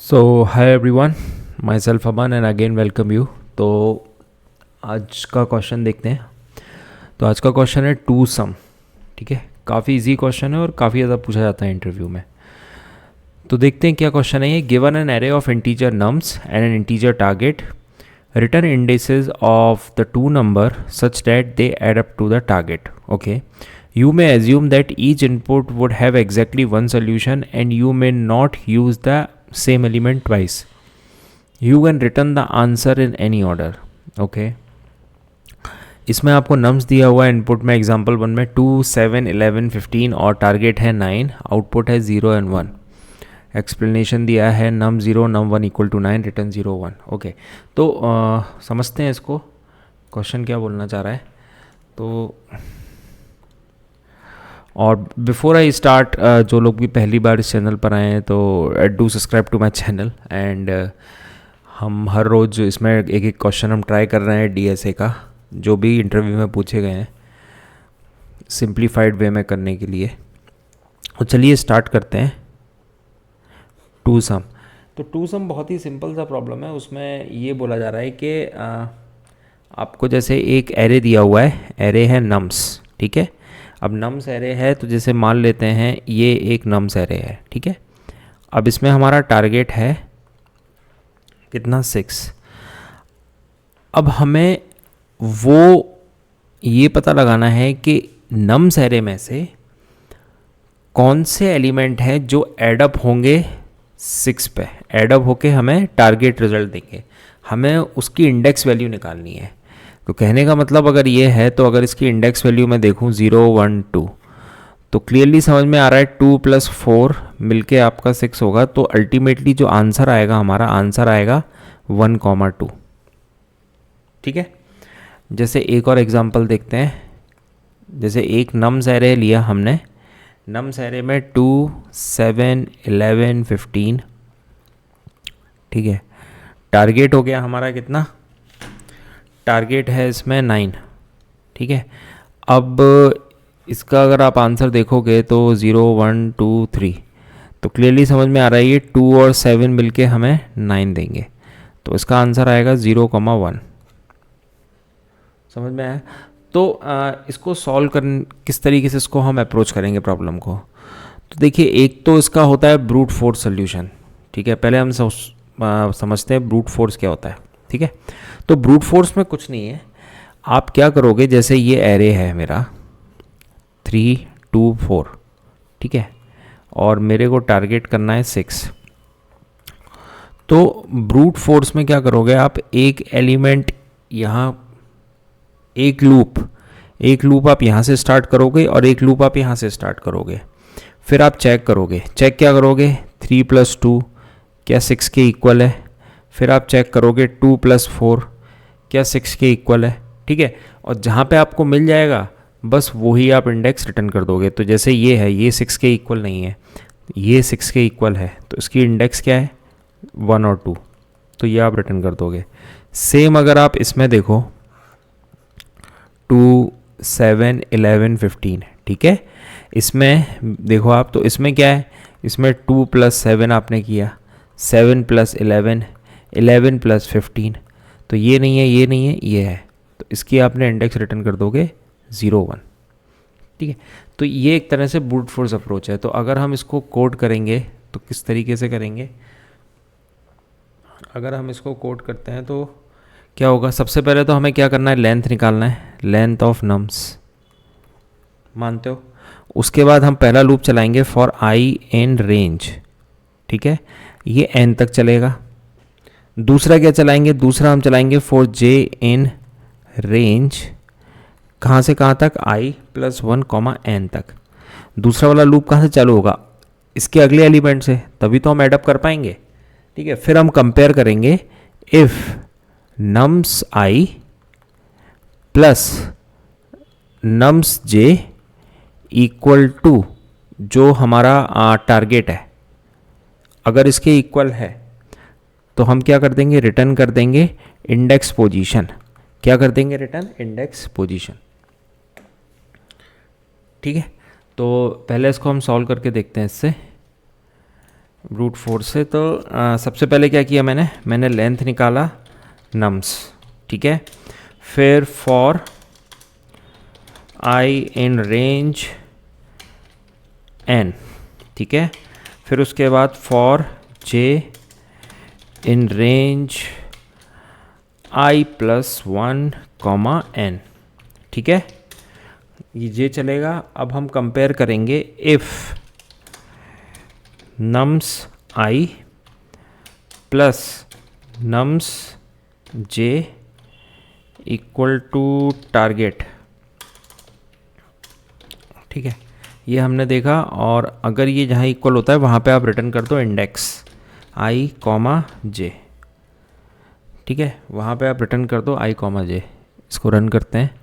So hi everyone, my self Aman and again welcome you. तो आज का question देखते हैं। तो आज का क्वेश्चन है टू सम। ठीक है, काफ़ी इजी क्वेश्चन है और काफ़ी ज़्यादा पूछा जाता है इंटरव्यू में। तो देखते हैं क्या क्वेश्चन है ये। Given an array of integer nums and an integer target, return indices of the two number such that they add up to the target. Okay, you may assume that each input would have exactly one solution and you may not use the same element twice. You can return the answer in any order. Okay, इसमें आपको nums दिया हुआ है input में example 1 में 2, 7, 11, 15 और target है 9, output है 0 एंड 1। एक्सप्लेनेशन दिया है नम 0 नम 1 इक्वल टू 9 रिटर्न 0 1। ओके, तो समझते हैं इसको, क्वेश्चन क्या बोलना चाह रहा है। तो और बिफोर आई स्टार्ट, जो लोग भी पहली बार इस चैनल पर आए हैं तो do subscribe to my channel. And हम हर रोज़ इसमें एक एक क्वेश्चन हम ट्राई कर रहे हैं डीएसए का, जो भी इंटरव्यू में पूछे गए हैं, सिंप्लीफाइड वे में करने के लिए। तो चलिए स्टार्ट करते हैं। To some. तो टू सम बहुत ही सिंपल सा प्रॉब्लम है। उसमें ये बोला जा रहा है कि आपको जैसे एक एरे दिया हुआ है, एरे है नम्स। ठीक है, अब नम्स एरे है तो जैसे मान लेते हैं ये एक नम्स एरे है। ठीक है, अब इसमें हमारा टारगेट है कितना 6। अब हमें वो ये पता लगाना है कि नम्स एरे में से कौन से एलिमेंट हैं जो एडअप होंगे 6 पे, एडअप होके हमें टारगेट रिजल्ट देंगे। हमें उसकी इंडेक्स वैल्यू निकालनी है। तो कहने का मतलब अगर ये है तो अगर इसकी इंडेक्स वैल्यू मैं देखूं 0 1 2, तो क्लियरली समझ में आ रहा है 2 + 4 मिलके आपका 6 होगा। तो अल्टीमेटली जो आंसर आएगा, हमारा आंसर आएगा 1, 2। ठीक है, जैसे एक और एग्जांपल देखते हैं। जैसे एक नम्स एरे लिया हमने, नम्स एरे में 2, 7, 11, 15। ठीक है, टारगेट हो गया हमारा कितना, टारगेट है इसमें 9। ठीक है, अब इसका अगर आप आंसर देखोगे तो 0 1 2 3, तो क्लियरली समझ में आ रहा है ये 2 और 7 मिलके हमें 9 देंगे। तो इसका आंसर आएगा 0, 1। समझ में आया। तो इसको सॉल्व कर किस तरीके से इसको हम अप्रोच करेंगे प्रॉब्लम को। तो देखिए, एक तो इसका होता है ब्रूट फोर्स सोल्यूशन। ठीक है, पहले हम समझते हैं ब्रूट फोर्स क्या होता है। ठीक है, तो ब्रूट फोर्स में कुछ नहीं है। आप क्या करोगे, जैसे ये एरे है मेरा 3 2 4। ठीक है, और मेरे को टारगेट करना है 6। तो ब्रूट फोर्स में क्या करोगे आप, एक एलिमेंट यहाँ, एक लूप आप यहाँ से स्टार्ट करोगे और एक लूप आप यहाँ से स्टार्ट करोगे। फिर आप चेक करोगे, चेक क्या करोगे, 3 + 2 क्या 6 के इक्वल है। फिर आप चेक करोगे 2 + 4 क्या 6 के इक्वल है। ठीक है, और जहाँ पे आपको मिल जाएगा बस वही आप इंडेक्स रिटर्न कर दोगे। तो जैसे ये है, ये 6 के इक्वल नहीं है, ये 6 के इक्वल है, तो इसकी इंडेक्स क्या है 1 और 2, तो ये आप रिटर्न कर दोगे। सेम अगर आप इसमें देखो 2, 7, 11, 15। ठीक है, इसमें देखो आप, तो इसमें क्या है, इसमें 2 + 7 आपने किया, 7 + 11, 11 + 15। तो ये नहीं है, ये नहीं है, ये है, तो इसकी आपने इंडेक्स रिटर्न कर दोगे 0 1। ठीक है, तो ये एक तरह से ब्रूट फोर्स अप्रोच है। तो अगर हम इसको कोड करेंगे तो किस तरीके से करेंगे, अगर हम इसको कोड करते हैं तो क्या होगा, सबसे पहले तो हमें क्या करना है, लेंथ निकालना है, लेंथ ऑफ नम्स, मानते हो। उसके बाद हम पहला लूप चलाएंगे फॉर आई इन रेंज। ठीक है, ये एन तक चलेगा। दूसरा क्या चलाएंगे, दूसरा हम चलाएंगे फॉर जे इन रेंज, कहाँ से कहाँ तक, i + 1, n तक। दूसरा वाला लूप कहाँ से चालू होगा, इसके अगले एलिमेंट से, तभी तो हम एडअप कर पाएंगे। ठीक है, फिर हम कंपेयर करेंगे if nums i + nums j equal to जो हमारा टारगेट है, अगर इसके इक्वल है तो हम क्या कर देंगे, रिटर्न कर देंगे इंडेक्स पोजीशन। क्या कर देंगे, रिटर्न इंडेक्स पोजीशन। ठीक है, तो पहले इसको हम सॉल्व करके देखते हैं। इससे रूट 4 से। तो सबसे पहले क्या किया मैंने लेंथ निकाला नम्स, ठीक है। फिर for i in range n, ठीक है। फिर उसके बाद for j in range i plus 1 comma n, ठीक है। ये चलेगा। अब हम कंपेयर करेंगे if nums i plus nums j equal to target, ठीक है। ये हमने देखा। और अगर ये जहाँ इक्वल होता है वहाँ पे आप रिटर्न कर दो इंडेक्स i कॉमा j, ठीक है। वहाँ पे आप रिटर्न कर दो i कॉमा j। इसको रन करते हैं।